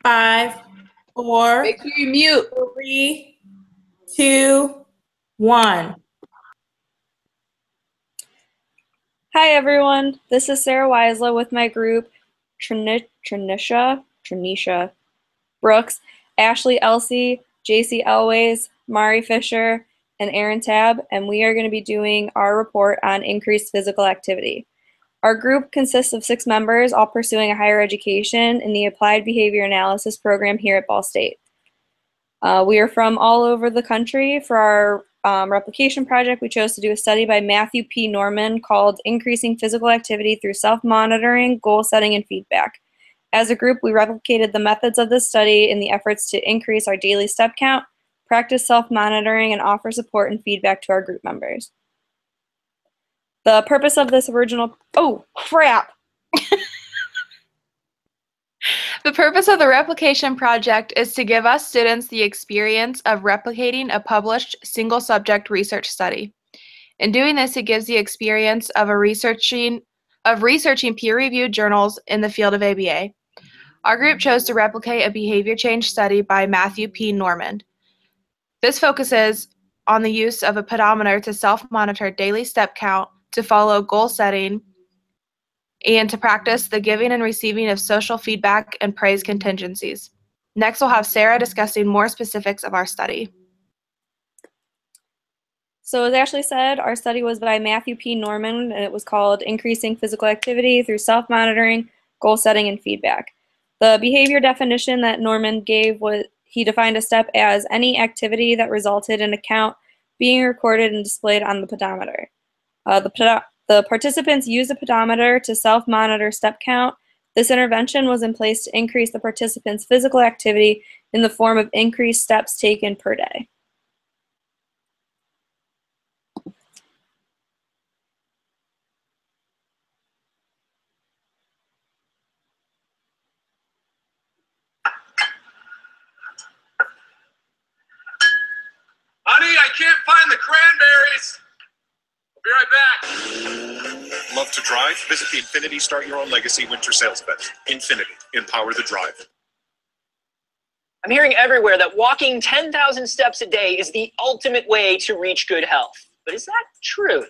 5, 4, Make sure you mute. 3, 2, 1. Hi everyone, this is Sarah Weisler with my group Tranisha Brooks, Ashley Elsie, JC Elways, Mari Fisher, and Aaron Tabb, and we are going to be doing our report on increased physical activity. Our group consists of 6 members, all pursuing a higher education in the Applied Behavior Analysis program here at Ball State. We are from all over the country. For our replication project, we chose to do a study by Matthew P. Norman called Increasing Physical Activity Through Self-Monitoring, Goal Setting, and Feedback. As a group, we replicated the methods of this study in the efforts to increase our daily step count, practice self-monitoring, and offer support and feedback to our group members. The purpose of this original, oh crap! The purpose of the replication project is to give us students the experience of replicating a published single-subject research study. In doing this, it gives the experience of researching peer-reviewed journals in the field of ABA. Our group chose to replicate a behavior change study by Matthew P. Norman. This focuses on the use of a pedometer to self-monitor daily step count, to follow goal setting, and to practice the giving and receiving of social feedback and praise contingencies. Next, we'll have Sarah discussing more specifics of our study. So as Ashley said, our study was by Matthew P. Norman, and it was called Increasing Physical Activity Through Self-Monitoring, Goal Setting, and Feedback. The behavior definition that Norman gave was, he defined a step as any activity that resulted in a count being recorded and displayed on the pedometer. The participants used a pedometer to self-monitor step count. This intervention was in place to increase the participants' physical activity in the form of increased steps taken per day. Honey, I can't find the cranberries. I'll be right back. Love to drive? Visit the Infiniti Start Your Own Legacy winter sales event. Infiniti, empower the drive. I'm hearing everywhere that walking 10,000 steps a day is the ultimate way to reach good health. But is that true?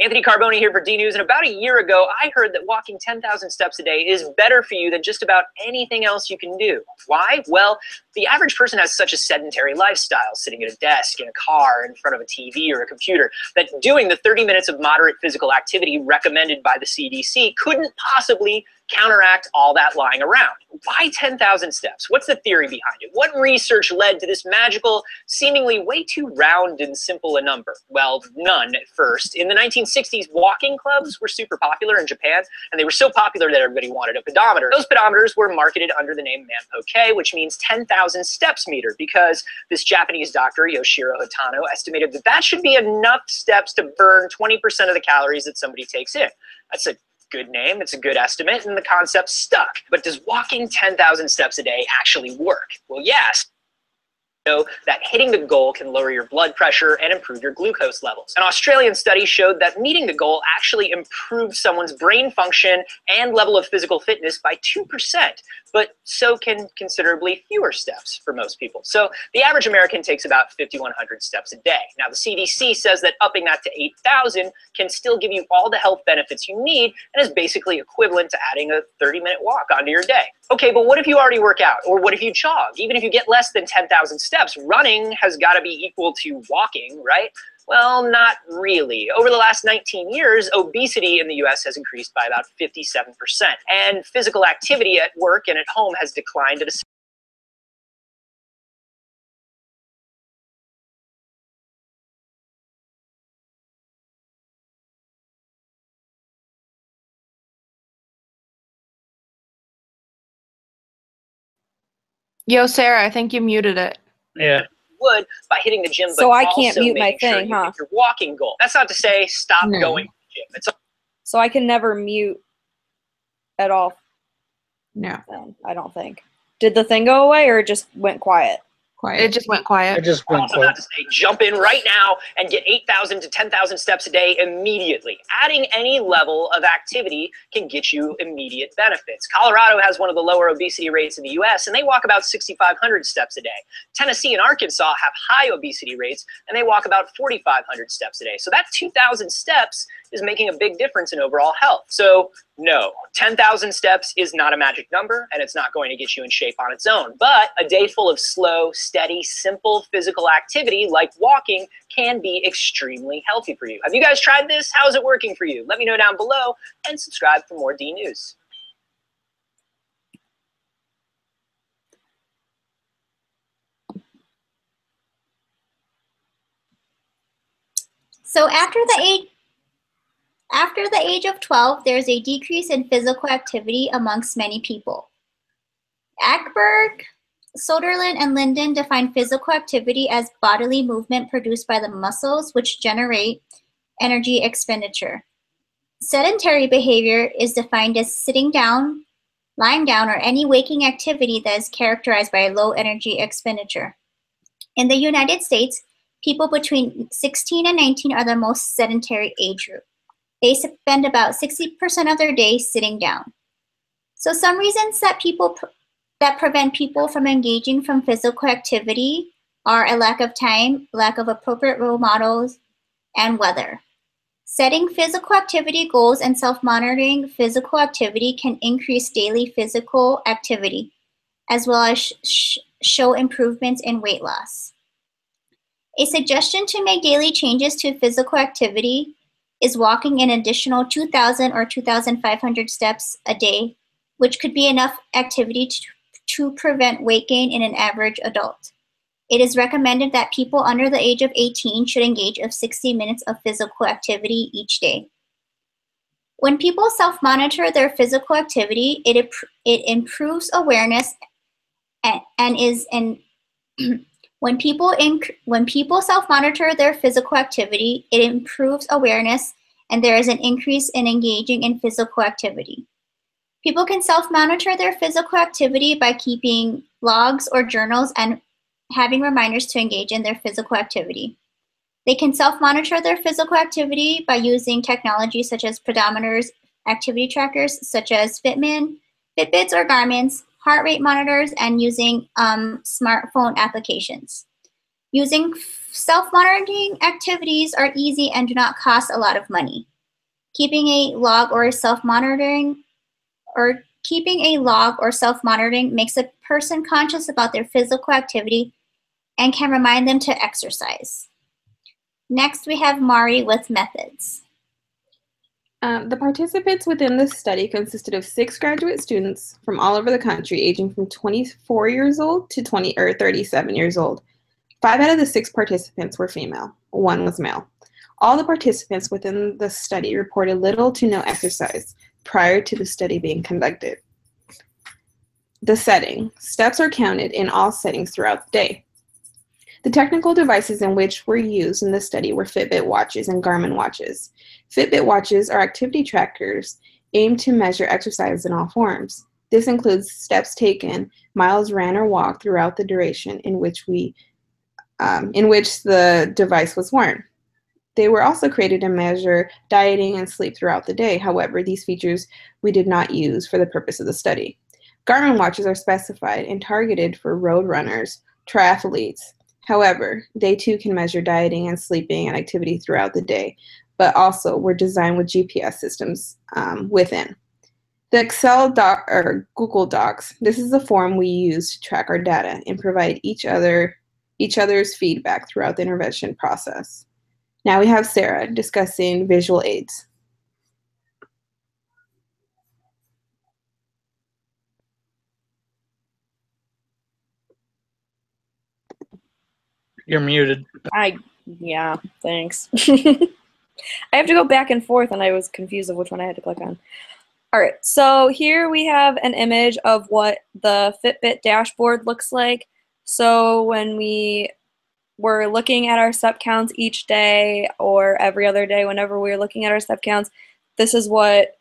Anthony Carboni here for D-News, and about a year ago, I heard that walking 10,000 steps a day is better for you than just about anything else you can do. Why? Well, the average person has such a sedentary lifestyle, sitting at a desk, in a car, in front of a TV or a computer, that doing the 30 minutes of moderate physical activity recommended by the CDC couldn't possibly counteract all that lying around. Why 10,000 steps? What's the theory behind it? What research led to this magical, seemingly way too round and simple a number? Well, none at first. In the 1960s, walking clubs were super popular in Japan, and they were so popular that everybody wanted a pedometer. Those pedometers were marketed under the name Manpoke, which means 10,000 steps meter, because this Japanese doctor, Yoshiro Hitano, estimated that that should be enough steps to burn 20% of the calories that somebody takes in. That's a good name, it's a good estimate, and the concept stuck. But does walking 10,000 steps a day actually work? Well, yes. Know that hitting the goal can lower your blood pressure and improve your glucose levels. An Australian study showed that meeting the goal actually improved someone's brain function and level of physical fitness by 2%, but so can considerably fewer steps for most people. So the average American takes about 5,100 steps a day. Now the CDC says that upping that to 8,000 can still give you all the health benefits you need and is basically equivalent to adding a 30-minute walk onto your day. Okay, but what if you already work out? Or what if you jog? Even if you get less than 10,000 steps, running has got to be equal to walking, right? Well, not really. Over the last 19 years, obesity in the US has increased by about 57%, and physical activity at work and at home has declined at a Yo, Sarah, I think you muted it. Yeah. would by hitting the gym, but So I can't also mute my making sure thing, you huh? hit your walking goal. That's not to say stop No. going to the gym. It's So I can never mute at all. No. Then, I don't think. Did the thing go away or it just went quiet? Quiet. It just went quiet. I just went I was about to say, jump in right now and get 8,000 to 10,000 steps a day immediately. Adding any level of activity can get you immediate benefits. Colorado has one of the lower obesity rates in the US, and they walk about 6,500 steps a day. Tennessee and Arkansas have high obesity rates, and they walk about 4,500 steps a day. So that 2,000 steps is making a big difference in overall health. So no, 10,000 steps is not a magic number, and it's not going to get you in shape on its own. But a day full of slow, steady, simple physical activity like walking can be extremely healthy for you. Have you guys tried this? How is it working for you? Let me know down below, and subscribe for more D News. So after the age of 12, there's a decrease in physical activity amongst many people. Ackberg, Soderlund, and Linden define physical activity as bodily movement produced by the muscles which generate energy expenditure. Sedentary behavior is defined as sitting down, lying down, or any waking activity that is characterized by low energy expenditure. In the United States, people between 16 and 19 are the most sedentary age group. They spend about 60% of their day sitting down. So some reasons that prevent people from engaging from physical activity are a lack of time, lack of appropriate role models, and weather. Setting physical activity goals and self-monitoring physical activity can increase daily physical activity, as well as show improvements in weight loss. A suggestion to make daily changes to physical activity is walking an additional 2,000 or 2,500 steps a day, which could be enough activity to prevent weight gain in an average adult. It is recommended that people under the age of 18 should engage of 60 minutes of physical activity each day. When people self-monitor their physical activity, it improves awareness when people self-monitor their physical activity, it improves awareness, and there is an increase in engaging in physical activity. People can self-monitor their physical activity by keeping logs or journals and having reminders to engage in their physical activity. They can self-monitor their physical activity by using technology such as pedometers, activity trackers such as Fitbits or Garmin's, heart rate monitors, and using smartphone applications. Using self-monitoring activities are easy and do not cost a lot of money. Keeping a log or self-monitoring makes a person conscious about their physical activity and can remind them to exercise. Next, we have Mari with methods. The participants within this study consisted of 6 graduate students from all over the country, aging from 24 years old to 37 years old. 5 out of the 6 participants were female, 1 was male. All the participants within the study reported little to no exercise prior to the study being conducted. The setting. Steps are counted in all settings throughout the day. The technical devices in which were used in this study were Fitbit watches and Garmin watches. Fitbit watches are activity trackers aimed to measure exercise in all forms. This includes steps taken, miles ran or walked throughout the duration in which the device was worn. They were also created to measure dieting and sleep throughout the day. However, these features we did not use for the purpose of the study. Garmin watches are specified and targeted for road runners, triathletes. However, they too can measure dieting and sleeping and activity throughout the day, but also were designed with GPS systems within. The Excel doc or Google Docs, this is the form we use to track our data and provide each other's feedback throughout the intervention process. Now we have Sarah discussing visual aids. You're muted. Yeah, thanks. I have to go back and forth, and I was confused of which one I had to click on. All right, so here we have an image of what the Fitbit dashboard looks like. So when we were looking at our step counts each day or every other day, whenever we were looking at our step counts, this is what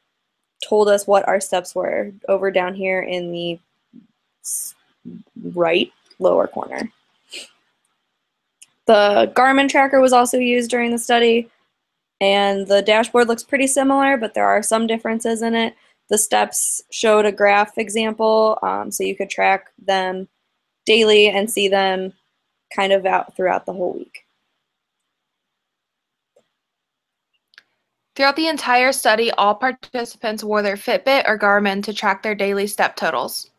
told us what our steps were over down here in the right lower corner. The Garmin tracker was also used during the study, and the dashboard looks pretty similar, but there are some differences in it. The steps showed a graph example, so you could track them daily and see them kind of out throughout the whole week. Throughout the entire study, all participants wore their Fitbit or Garmin to track their daily step totals.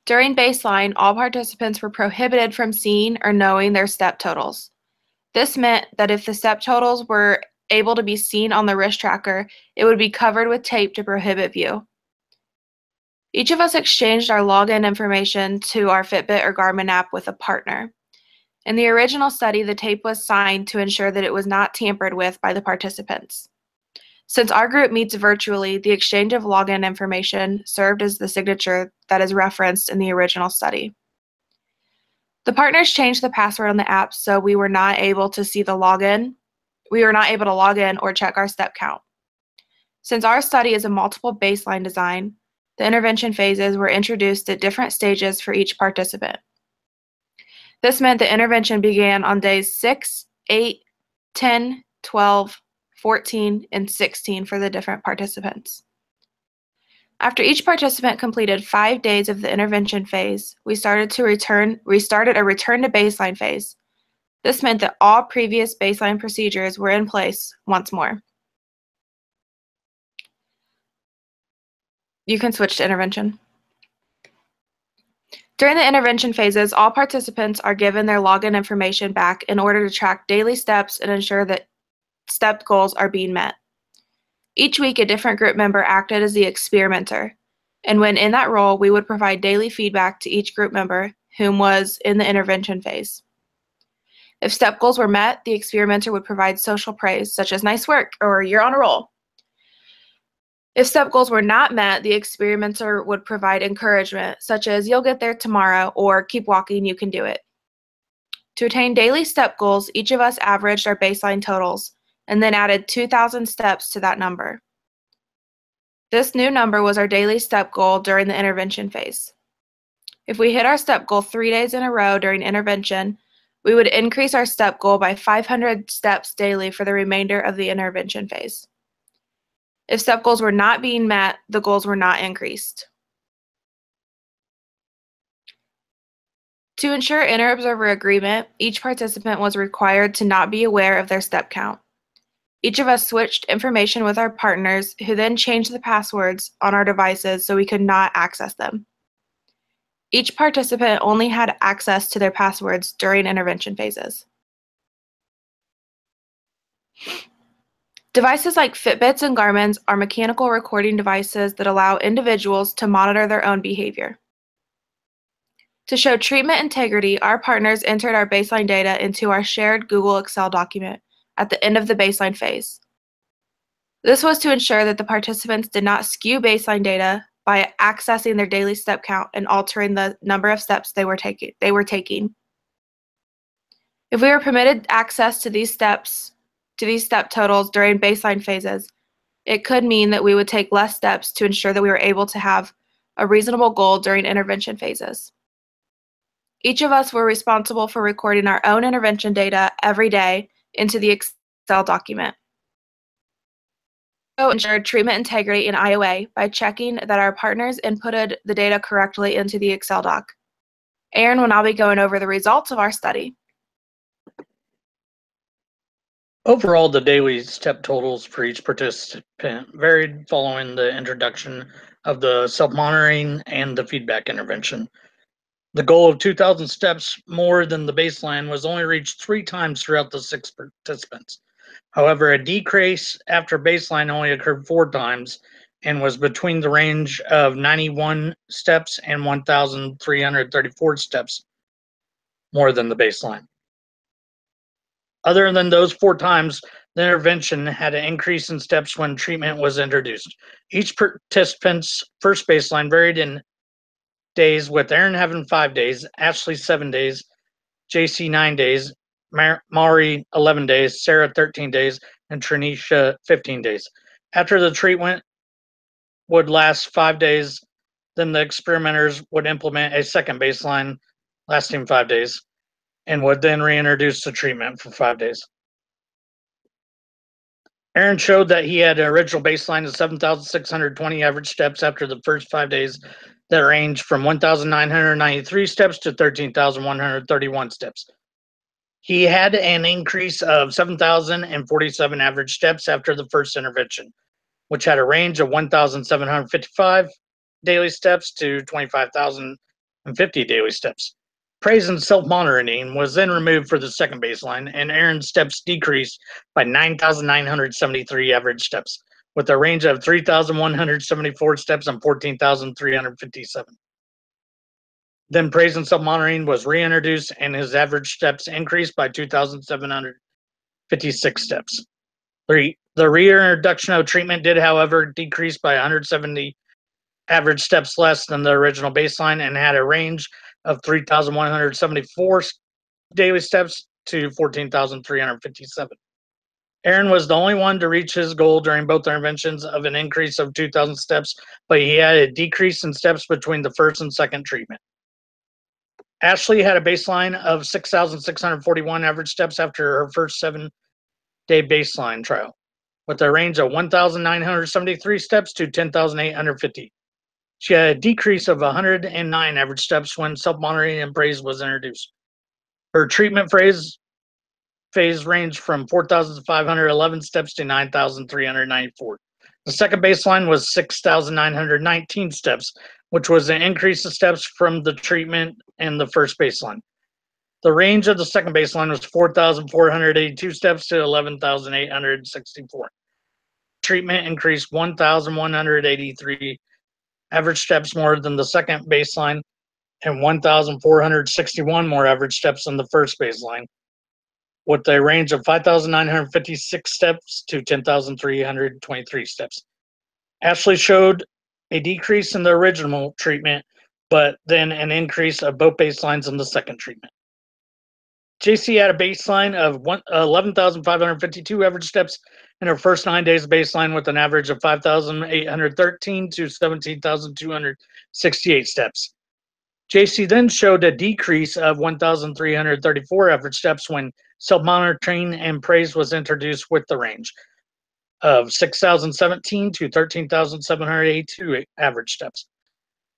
During baseline, all participants were prohibited from seeing or knowing their step totals. This meant that if the step totals were able to be seen on the wrist tracker, it would be covered with tape to prohibit view. Each of us exchanged our login information to our Fitbit or Garmin app with a partner. In the original study, the tape was signed to ensure that it was not tampered with by the participants. Since our group meets virtually, the exchange of login information served as the signature that is referenced in the original study. The partners changed the password on the app so we were not able to see the login. We were not able to log in or check our step count. Since our study is a multiple baseline design, the intervention phases were introduced at different stages for each participant. This meant the intervention began on days 6, 8, 10, 12, 14, and 16 for the different participants. After each participant completed 5 days of the intervention phase, we started a return to baseline phase. This meant that all previous baseline procedures were in place once more. You can switch to intervention. During the intervention phases, all participants are given their login information back in order to track daily steps and ensure that step goals are being met. Each week, a different group member acted as the experimenter, and when in that role, we would provide daily feedback to each group member whom was in the intervention phase. If step goals were met, the experimenter would provide social praise, such as "nice work" or "you're on a roll." If step goals were not met, the experimenter would provide encouragement, such as "you'll get there tomorrow" or "keep walking, you can do it." To attain daily step goals, each of us averaged our baseline totals and then added 2,000 steps to that number. This new number was our daily step goal during the intervention phase. If we hit our step goal 3 days in a row during intervention, we would increase our step goal by 500 steps daily for the remainder of the intervention phase. If step goals were not being met, the goals were not increased. To ensure inter-observer agreement, each participant was required to not be aware of their step count. Each of us switched information with our partners, who then changed the passwords on our devices so we could not access them. Each participant only had access to their passwords during intervention phases. Devices like Fitbits and Garmins are mechanical recording devices that allow individuals to monitor their own behavior. To show treatment integrity, our partners entered our baseline data into our shared Google Excel document at the end of the baseline phase. This was to ensure that the participants did not skew baseline data by accessing their daily step count and altering the number of steps they were taking. If we were permitted access to these step totals during baseline phases, it could mean that we would take less steps to ensure that we were able to have a reasonable goal during intervention phases. Each of us were responsible for recording our own intervention data every day into the Excel document. We ensured treatment integrity in IOA by checking that our partners inputted the data correctly into the Excel doc. Aaron will now be going over the results of our study. Overall, the daily step totals for each participant varied following the introduction of the self-monitoring and the feedback intervention. The goal of 2,000 steps more than the baseline was only reached 3 times throughout the 6 participants. However, a decrease after baseline only occurred 4 times and was between the range of 91 steps and 1,334 steps more than the baseline. Other than those 4 times, the intervention had an increase in steps when treatment was introduced. Each participant's first baseline varied in days, with Aaron having 5 days, Ashley 7 days, JC 9 days, Mari 11 days, Sarah 13 days, and Trinisha 15 days. After the treatment would last 5 days, then the experimenters would implement a second baseline lasting 5 days. and would then reintroduce the treatment for 5 days. Aaron showed that he had an original baseline of 7,620 average steps after the first 5 days that ranged from 1,993 steps to 13,131 steps. He had an increase of 7,047 average steps after the first intervention, which had a range of 1,755 daily steps to 25,050 daily steps. Praise and self-monitoring was then removed for the second baseline, and Aaron's steps decreased by 9,973 average steps, with a range of 3,174 steps and 14,357. Then praise and self-monitoring was reintroduced, and his average steps increased by 2,756 steps. The reintroduction of treatment did, however, decrease by 170 average steps less than the original baseline and had a range of 3,174 daily steps to 14,357. Aaron was the only one to reach his goal during both interventions of an increase of 2,000 steps, but he had a decrease in steps between the first and second treatment. Ashley had a baseline of 6,641 average steps after her first 7-day baseline trial, with a range of 1,973 steps to 10,850. She had a decrease of 109 average steps when self-monitoring and praise was introduced. Her treatment phase ranged from 4,511 steps to 9,394. The second baseline was 6,919 steps, which was an increase of steps from the treatment and the first baseline. The range of the second baseline was 4,482 steps to 11,864. Treatment increased 1,183 average steps more than the second baseline and 1,461 more average steps than the first baseline, with a range of 5,956 steps to 10,323 steps. Ashley showed a decrease in the original treatment, but then an increase of both baselines in the second treatment. JC had a baseline of 11,552 average steps in her first 9 days baseline, with an average of 5,813 to 17,268 steps. JC then showed a decrease of 1,334 average steps when self-monitoring and praise was introduced, with the range of 6,017 to 13,782 average steps.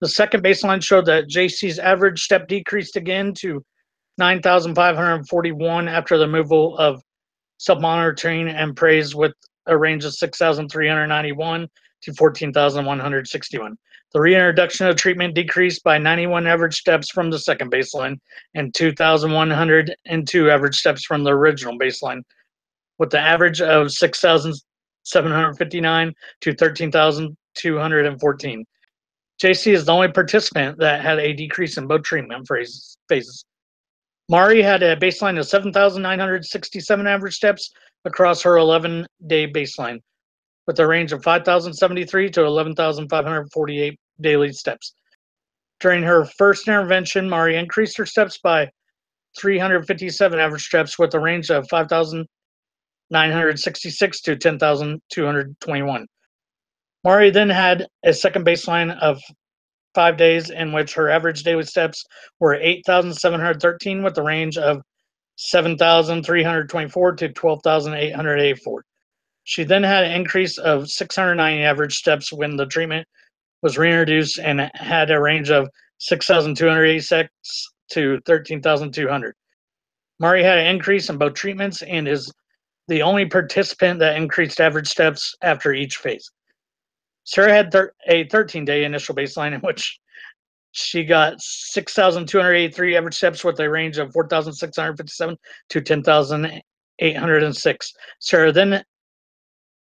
The second baseline showed that JC's average step decreased again to 9,541 after the removal of self-monitoring and praise, with a range of 6,391 to 14,161. The reintroduction of treatment decreased by 91 average steps from the second baseline and 2,102 average steps from the original baseline, with the average of 6,759 to 13,214. JC is the only participant that had a decrease in both treatment phases. Mari had a baseline of 7,967 average steps across her 11-day baseline, with a range of 5,073 to 11,548 daily steps. During her first intervention, Mari increased her steps by 357 average steps, with a range of 5,966 to 10,221. Mari then had a second baseline of 5 days in which her average daily steps were 8,713, with a range of 7,324 to 12,884. She then had an increase of 690 average steps when the treatment was reintroduced and had a range of 6,286 to 13,200. Mari had an increase in both treatments and is the only participant that increased average steps after each phase. Sarah had a 13-day initial baseline in which she got 6,283 average steps with a range of 4,657 to 10,806. Sarah then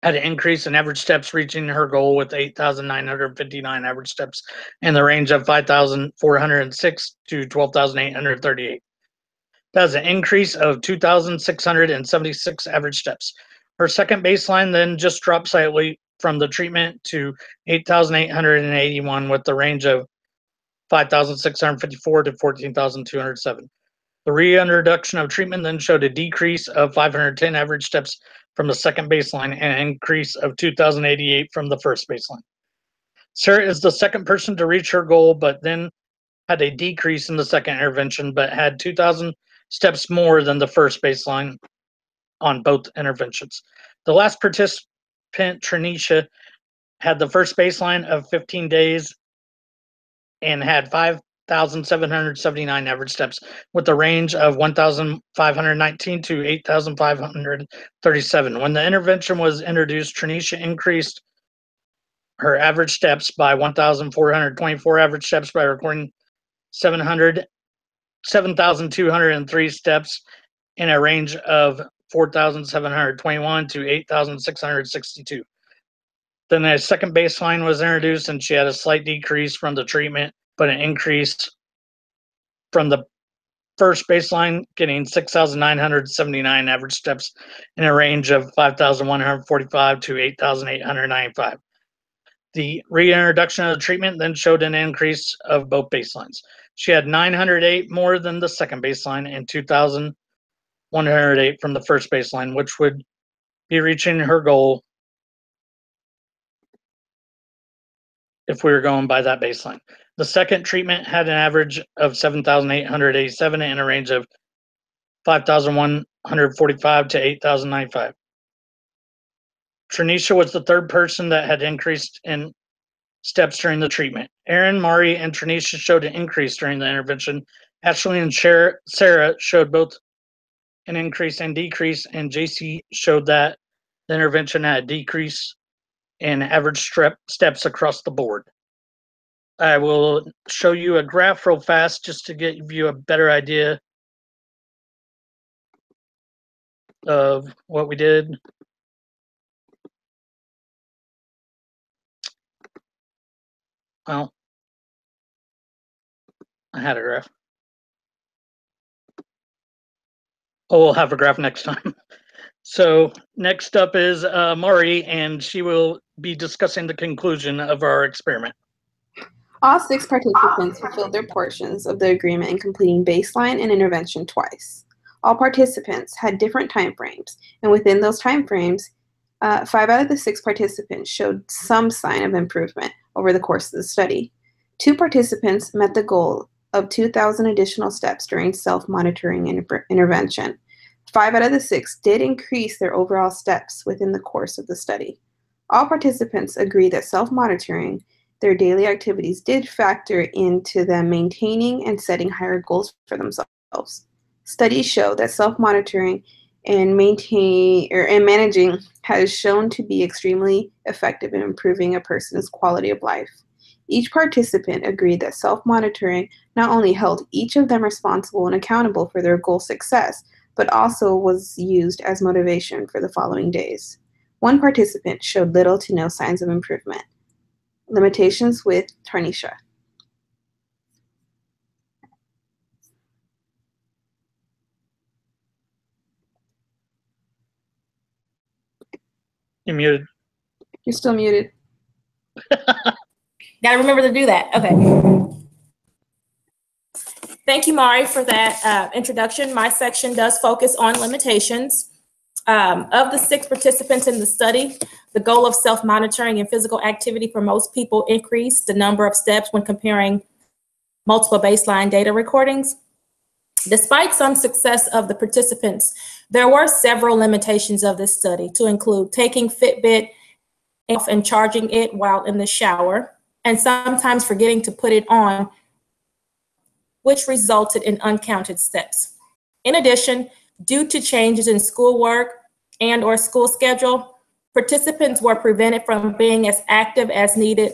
had an increase in average steps, reaching her goal with 8,959 average steps in the range of 5,406 to 12,838. That's an increase of 2,676 average steps. Her second baseline then just dropped slightly from the treatment to 8,881, with the range of 5,654 to 14,207. The reintroduction of treatment then showed a decrease of 510 average steps from the second baseline and an increase of 2,088 from the first baseline. Sarah is the second person to reach her goal, but then had a decrease in the second intervention, but had 2,000 steps more than the first baseline on both interventions. The last participant, Trinisha, had the first baseline of 15 days and had 5,779 average steps with a range of 1,519 to 8,537. When the intervention was introduced, Trinisha increased her average steps by 1,424 average steps by recording 7,203 steps in a range of 4,721 to 8,662. Then a second baseline was introduced, and she had a slight decrease from the treatment, but an increase from the first baseline, getting 6,979 average steps in a range of 5,145 to 8,895. The reintroduction of the treatment then showed an increase of both baselines. She had 908 more than the second baseline and 2,108 from the first baseline, which would be reaching her goal if we were going by that baseline. The second treatment had an average of 7,887 in a range of 5,145 to 8,095. Trinisha was the third person that had increased in steps during the treatment. Aaron, Mari, and Trinisha showed an increase during the intervention. Ashley and Sarah showed both an increase and decrease, and JC showed that the intervention had a decrease in average steps across the board. I will show you a graph real fast just to give you a better idea of what we did. Well, I had a graph. Oh, we'll have a graph next time. So next up is Mari, and she will be discussing the conclusion of our experiment. All 6 participants fulfilled their portions of the agreement in completing baseline and intervention twice. All participants had different time frames, and within those time frames, 5 out of the 6 participants showed some sign of improvement over the course of the study. 2 participants met the goal of 2,000 additional steps during self-monitoring intervention. 5 out of the 6 did increase their overall steps within the course of the study. All participants agree that self-monitoring their daily activities did factor into them maintaining and setting higher goals for themselves. Studies show that self-monitoring and managing has shown to be extremely effective in improving a person's quality of life. Each participant agreed that self-monitoring not only held each of them responsible and accountable for their goal success, but also was used as motivation for the following days. One participant showed little to no signs of improvement. Limitations with Tarnisha. You're muted. You're still muted. Gotta remember to do that. Okay. Thank you, Mari, for that introduction. My section does focus on limitations. Of the 6 participants in the study, the goal of self-monitoring and physical activity for most people increased the number of steps when comparing multiple baseline data recordings. Despite some success of the participants, there were several limitations of this study, to include taking Fitbit off and charging it while in the shower, and sometimes forgetting to put it on, which resulted in uncounted steps. In addition, due to changes in schoolwork and/or school schedule, participants were prevented from being as active as needed,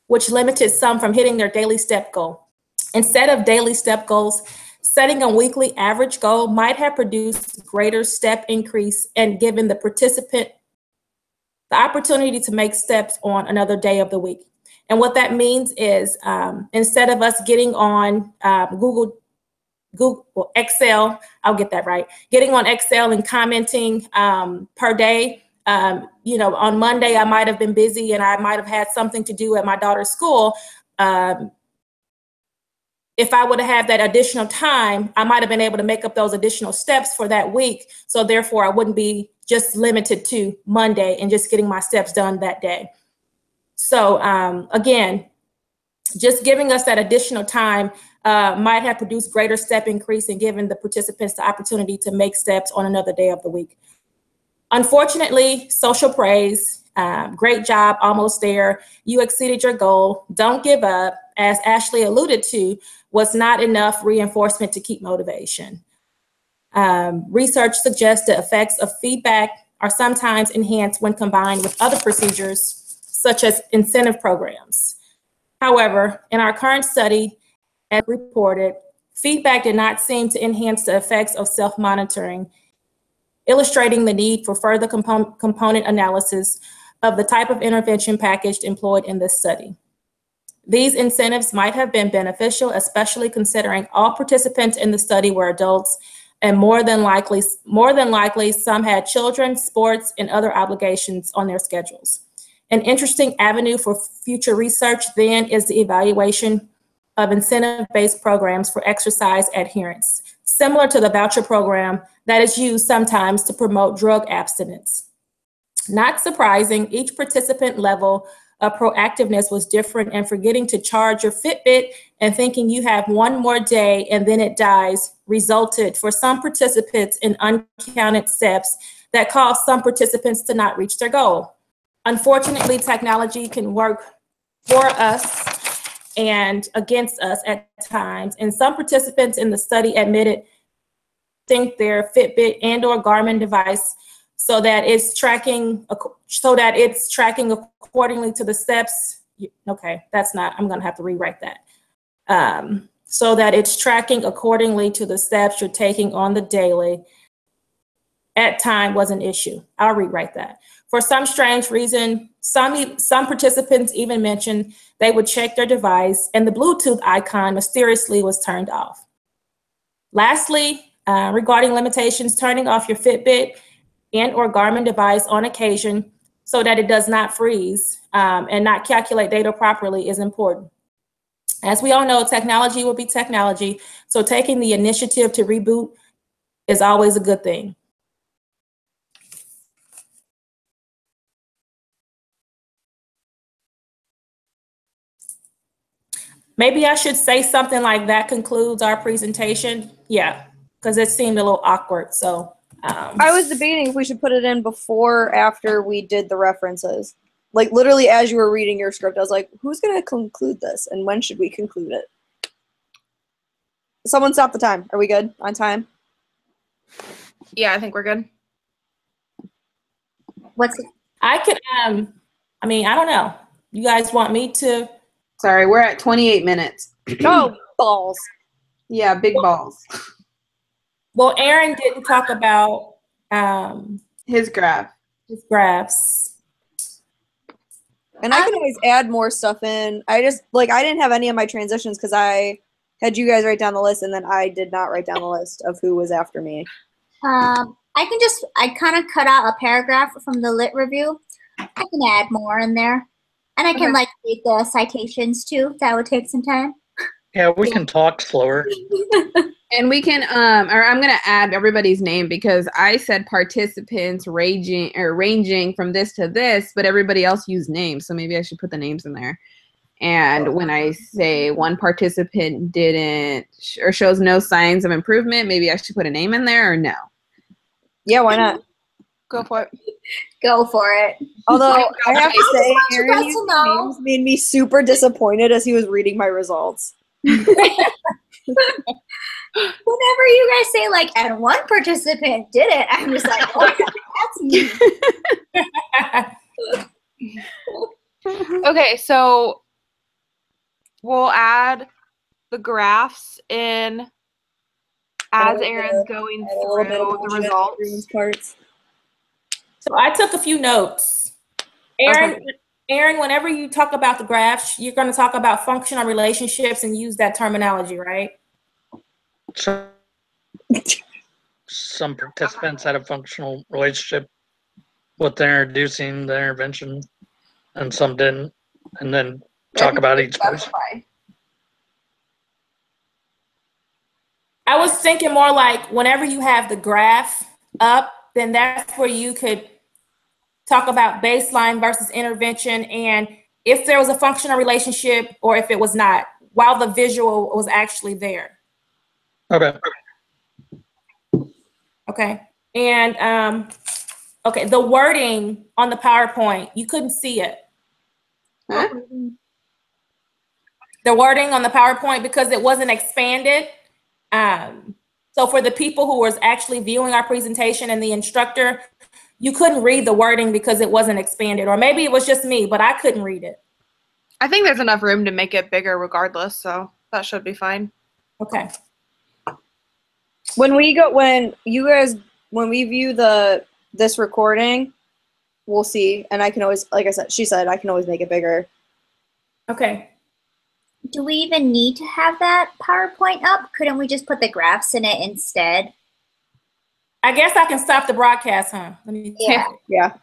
which limited some from hitting their daily step goal. Instead of daily step goals, setting a weekly average goal might have produced greater step increase and given the participant the opportunity to make steps on another day of the week. And what that means is instead of us getting on Excel, I'll get that right, getting on Excel and commenting per day, on Monday I might have been busy and I might have had something to do at my daughter's school. If I would have had that additional time, I might have been able to make up those additional steps for that week. So therefore I wouldn't be just limited to Monday and just getting my steps done that day. So again, just giving us that additional time might have produced greater step increase and given the participants the opportunity to make steps on another day of the week. Unfortunately, social praise, great job, almost there, you exceeded your goal, don't give up, as Ashley alluded to, was not enough reinforcement to keep motivation. Research suggests the effects of feedback are sometimes enhanced when combined with other procedures, such as incentive programs. However, in our current study, as reported, feedback did not seem to enhance the effects of self-monitoring, illustrating the need for further component analysis of the type of intervention package employed in this study. These incentives might have been beneficial, especially considering all participants in the study were adults, and more than likely, some had children, sports, and other obligations on their schedules. An interesting avenue for future research then is the evaluation of incentive-based programs for exercise adherence, similar to the voucher program that is used sometimes to promote drug abstinence. Not surprising, each participant level of proactiveness was different, and forgetting to charge your Fitbit and thinking you have one more day and then it dies resulted for some participants in uncounted steps that caused some participants to not reach their goal. Unfortunately, technology can work for us and against us at times, and some participants in the study admitted think their Fitbit and/or Garmin device so that it's tracking accordingly to the steps. Okay, that's not. I'm going to have to rewrite that. So that it's tracking accordingly to the steps you're taking on the daily. At time was an issue. I'll rewrite that. For some strange reason, some participants even mentioned they would check their device and the Bluetooth icon mysteriously was turned off. Lastly, regarding limitations, turning off your Fitbit and/or Garmin device on occasion so that it does not freeze and not calculate data properly is important. As we all know, technology will be technology, so taking the initiative to reboot is always a good thing. Maybe I should say something like that concludes our presentation. Yeah, because it seemed a little awkward. So I was debating if we should put it in before or after we did the references. Like literally as you were reading your script, I was like, who's going to conclude this and when should we conclude it? Someone stop the time. Are we good on time? Yeah, I think we're good. What's it? I could, I mean, I don't know. You guys want me to? Sorry, we're at 28 minutes. Oh, balls. Yeah, big balls. Well, Aaron didn't talk about His graph. his graphs. And I can always add more stuff in. I didn't have any of my transitions because I had you guys write down the list and then I did not write down the list of who was after me. I kind of cut out a paragraph from the lit review. I can add more in there. And I can like read the citations too. That would take some time. Yeah, we can talk slower. And we can, or I'm going to add everybody's name because I said participants ranging from this to this, but everybody else used names. So maybe I should put the names in there. And when I say one participant didn't or shows no signs of improvement, maybe I should put a name in there or no? Yeah, why not? Go for it. Go for it. Although I have to say, want you Aaron guys to know. names made me super disappointed as he was reading my results. Whenever you guys say like, and one participant did it, I'm just like, oh, that's me. Okay, so we'll add the graphs in as Aaron's going through the results. Parts. So I took a few notes. Aaron, whenever you talk about the graphs, you're going to talk about functional relationships and use that terminology, right? Some participants had a functional relationship with introducing the intervention, and some didn't. And then talk about each person. I was thinking more like whenever you have the graph up, then that's where you could talk about baseline versus intervention, and if there was a functional relationship or if it was not, while the visual was actually there. Okay. Okay. And okay, the wording on the PowerPoint, you couldn't see it. Huh? The wording on the PowerPoint, because it wasn't expanded. So for the people who was actually viewing our presentation and the instructor, you couldn't read the wording because it wasn't expanded. Or maybe it was just me, but I couldn't read it. I think there's enough room to make it bigger regardless, so that should be fine. Okay. When we view this recording, we'll see, and I can always, like I said, she said, I can always make it bigger. Okay. Do we even need to have that PowerPoint up? Couldn't we just put the graphs in it instead? I guess I can stop the broadcast, huh? Let me Yeah. Yeah.